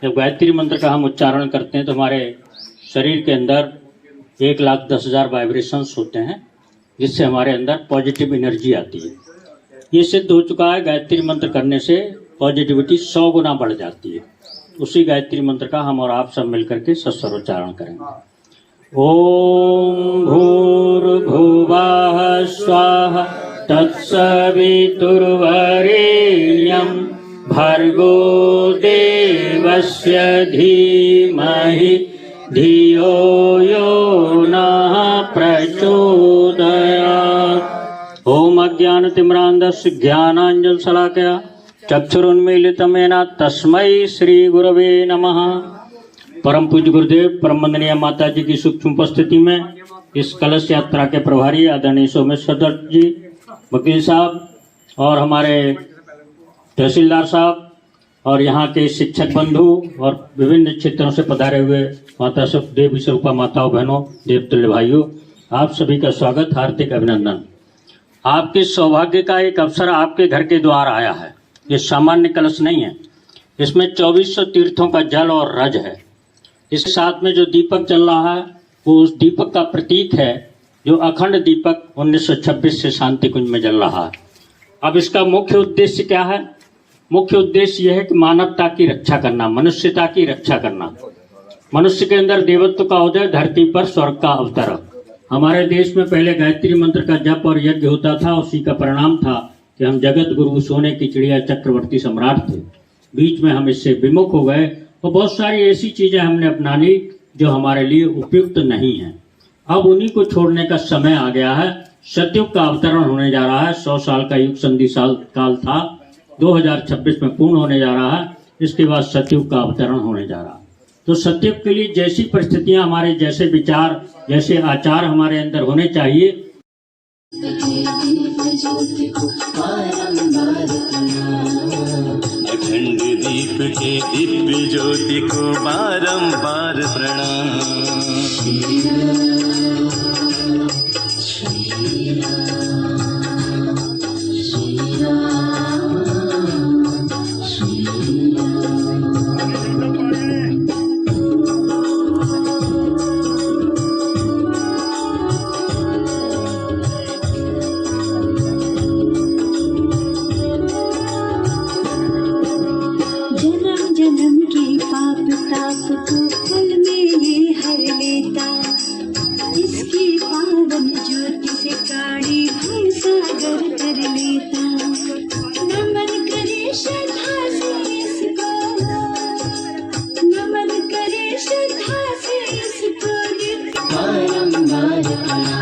जब गायत्री मंत्र का हम उच्चारण करते हैं तो हमारे शरीर के अंदर 1,10,000 वाइब्रेशंस होते हैं, जिससे हमारे अंदर पॉजिटिव एनर्जी आती है। ये सिद्ध हो चुका है, गायत्री मंत्र करने से पॉजिटिविटी 100 गुना बढ़ जाती है। उसी गायत्री मंत्र का हम और आप सब मिलकर के सस्वर उच्चारण करेंगे। ओम भूर्भुवः स्वः तत्सवितुर्वरेण्यं भर्गो देवस्य धीमहि धियो यो नः प्रचोदयात्। ओम अज्ञानतिमिरान्धस्य ज्ञानाञ्जनशलाकया चक्षुरुन्मीलितं येन तस्मै श्री गुरवे नमः। परम पूज्य गुरुदेव, परम वंदनीय माता जी की सूक्ष्म उपस्थिति में इस कलश यात्रा के प्रभारी आदरणीय सोमेश्वर दत्त जी, वकील साहब और हमारे तहसीलदार साहब और यहाँ के शिक्षक बंधु और विभिन्न क्षेत्रों से पधारे हुए माता सब देवी स्वरूपा माताओं, बहनों, देवतुल्य भाइयों, आप सभी का स्वागत, हार्दिक अभिनंदन। आपके सौभाग्य का एक अवसर आपके घर के द्वार आया है। ये सामान्य कलश नहीं है, इसमें 2400 तीर्थों का जल और रज है। इसके साथ में जो दीपक चल रहा है वो उस दीपक का प्रतीक है, जो अखंड दीपक 1926 से शांति कुंज में जल रहा है। अब इसका मुख्य उद्देश्य क्या है? मुख्य उद्देश्य यह है कि मानवता की रक्षा करना, मनुष्यता की रक्षा करना, मनुष्य के अंदर देवत्व का उदय, धरती पर स्वर्ग का अवतरण। हमारे देश में पहले गायत्री मंत्र का जप और यज्ञ होता था, उसी का परिणाम था कि हम जगत गुरु, सोने की चिड़िया, चक्रवर्ती सम्राट थे। बीच में हम इससे विमुख हो गए और बहुत सारी ऐसी चीजें हमने अपना ली जो हमारे लिए उपयुक्त नहीं है। अब उन्हीं को छोड़ने का समय आ गया है। सतयुग का अवतरण होने जा रहा है। 100 साल का युग संधि साल काल था, 2026 में पूर्ण होने जा रहा है। इसके बाद सतयुग का अवतरण होने जा रहा है। तो सतयुग के लिए जैसी परिस्थितियां, हमारे जैसे विचार, जैसे आचार हमारे अंदर होने चाहिए, अखंड दीप के दिव्य ज्योति को बारंबार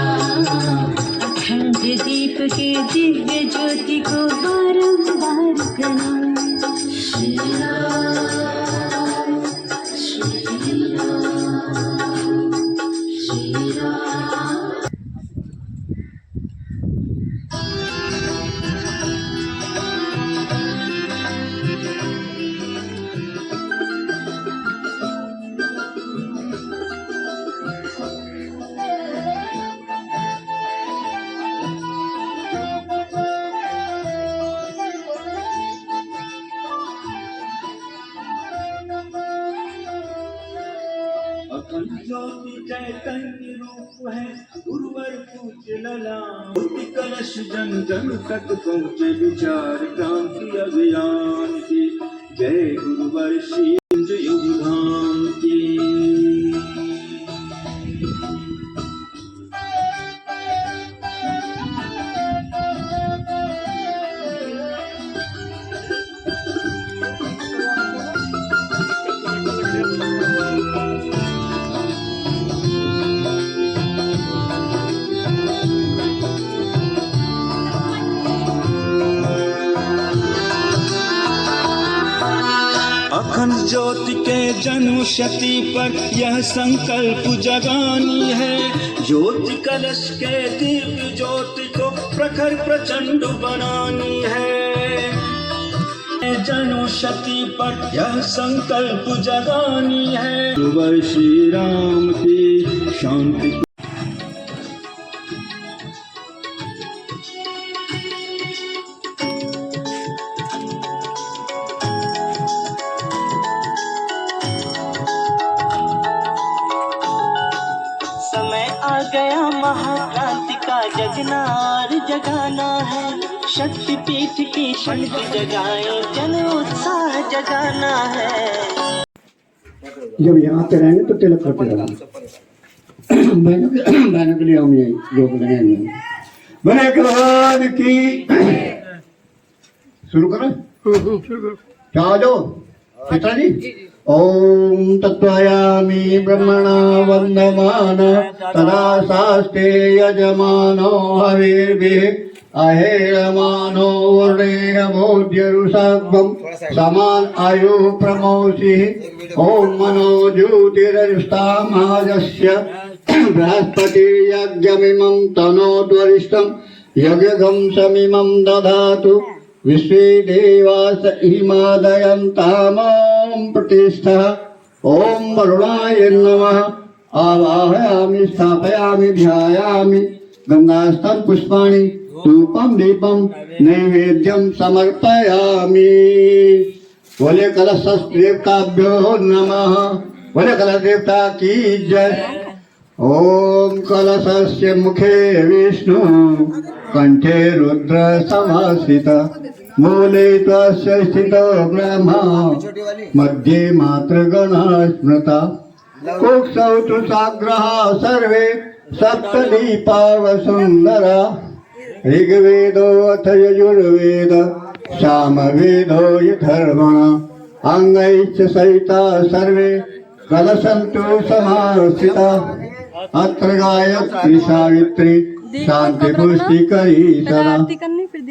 प्रणाम। अखंड दीप के दिव्य ज्योति को बारंबार प्रणाम। ज्योति चैतन्य रूप है गुरुवर पूज्य ललाम। कलश जन जन तक पहुँचे विचार क्रांति अभियान की। जय गुरुवर श्री युग धाम की। अखंड ज्योति के जन्म शती पर यह संकल्प जगानी है। ज्योति कलश के दिव्य ज्योति को प्रखर प्रचंड बनानी है। जन्म शती पर यह संकल्प जगानी है। गुरुवर श्री राम की शांति। महाक्रांति का जगना और जगाना है, शक्तिपीठ की शक्ति जगाए, जन उत्साह जगाना है। जब यहाँ पे रहेंगे तो तिलक करते रहेंगे। बहनों के लिए हम ये लोग लगाएंगे। बने भगवान की शुरू करें। क्या जाओ पिताजी। ओम तत्वयामि ब्रह्मणा वंदमान तदा शास्ते यजमानो हविर्भिः अहेरमानो वर्णेयमोद्यरुषाग्वं समान आयु प्रमोषिः। ओम मनो ज्योतिरजुष्टामाजस्य बृहस्पतिर्यज्ञमिमं तनोद्वरिष्ठं यज्ञं समिमं दधातु। विश्वे देवास इमादयन्तामां प्रतिष्ठा। ओम वरुणाय नमः। आवाहयामि स्थापयामि ध्यायामि गंगास्थल पुष्पाणि धूपम दीपम नैवेद्यम समर्पयामि। बोले कलश देवताभ्यो नमः। बोले कलश देवता की जय। ओम कलशस्य मुखे विष्णु कंठे रुद्र समाश्रित मूले त्वस्य स्थितो ब्रह्मा मध्ये मातृगणा स्मृता। कुक्षौ तु साग्रहा सर्वे सप्तदीपावसुन्दरा। ऋग्वेदो अथ यजुर्वेद सामवेदो यथर्वणा। अङ्गैश्च सहिता सर्वे कलशन्तु समाश्रिता। अत्र गायत्री सावित्री शांति पुष्टि करी सदा।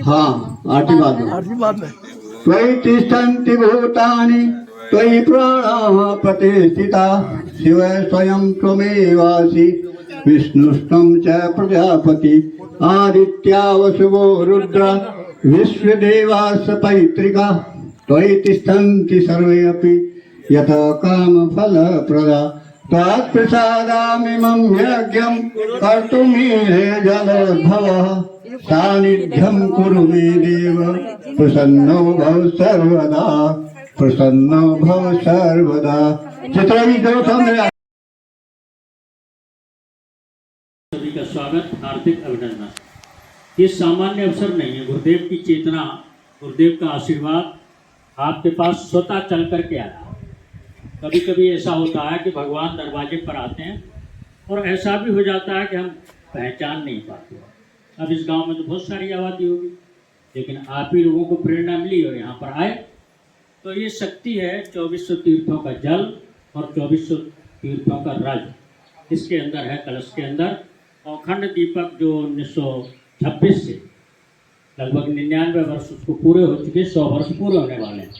हाँ आरती बाद में। त्वयि तिष्ठन्ति भूतानि त्वयि प्राणाः प्रतिष्ठिता। शिव स्वयं त्वमेवासि विष्णुस्त्वं च प्रजापति। आदित्या वसुवो रुद्र विश्वदेवास पैतृका। त्वयि तिष्ठन्ति सर्वे अपि यथा कामफलप्रदा। तत्प्रसादामिमं यज्ञं कर्तुमीहे जलोद्भवः। सान्निध्यं कुरु मे देव प्रसन्नो भव सर्वदा। प्रसन्नो भव सर्वदा। चित्रवी गौतम सभी का स्वागत, हार्दिक अभिनंदन। ये सामान्य अवसर नहीं है। गुरुदेव की चेतना, गुरुदेव का आशीर्वाद आपके पास स्वतः चल करके आया। कभी कभी ऐसा होता है कि भगवान दरवाजे पर आते हैं और ऐसा भी हो जाता है कि हम पहचान नहीं पाते। अब इस गांव में तो बहुत सारी आबादी होगी, लेकिन आप ही लोगों को प्रेरणा मिली और यहाँ पर आए, तो ये शक्ति है 2400 तीर्थों का जल और 2400 तीर्थों का रज इसके अंदर है, कलश के अंदर। और अखंड दीपक जो 1926 से लगभग 99 वर्ष उसको पूरे हो चुके, 100 वर्ष पूरे होने वाले हैं।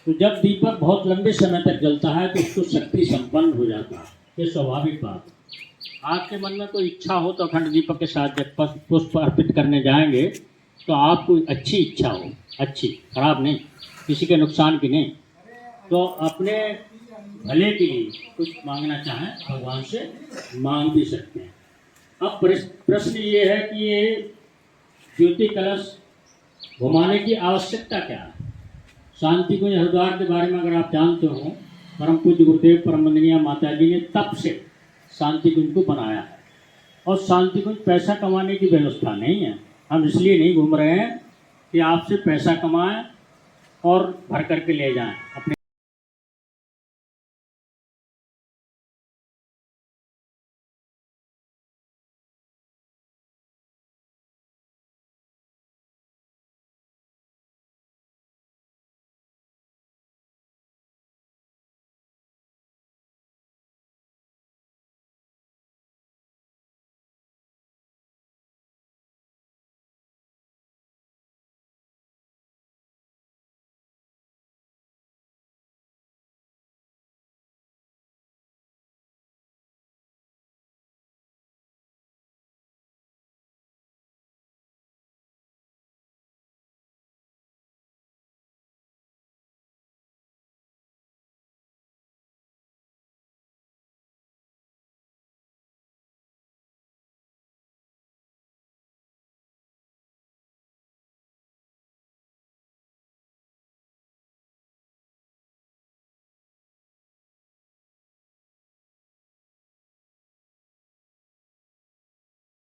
तो जब दीपक बहुत लंबे समय तक जलता है तो उसको शक्ति संपन्न हो जाता है, ये स्वाभाविक बात है। आपके मन में कोई इच्छा हो तो अखंड दीपक के साथ जब पुष्प अर्पित करने जाएंगे तो आपको अच्छी इच्छा हो, अच्छी, खराब नहीं, किसी के नुकसान की नहीं, तो अपने भले के लिए कुछ मांगना चाहें भगवान से मांग भी सकते हैं। अब प्रश्न ये है कि ये ज्योति कलश घुमाने की आवश्यकता क्या है। शांति कुंज हरिद्वार के बारे में अगर आप जानते हो, परम पूज्य गुरुदेव परम वंदनीय माता जी ने तब से शांति कुंज को बनाया है। और शांति कुंज पैसा कमाने की व्यवस्था नहीं है। हम इसलिए नहीं घूम रहे हैं कि आपसे पैसा कमाएं और भर करके ले जाएं अपने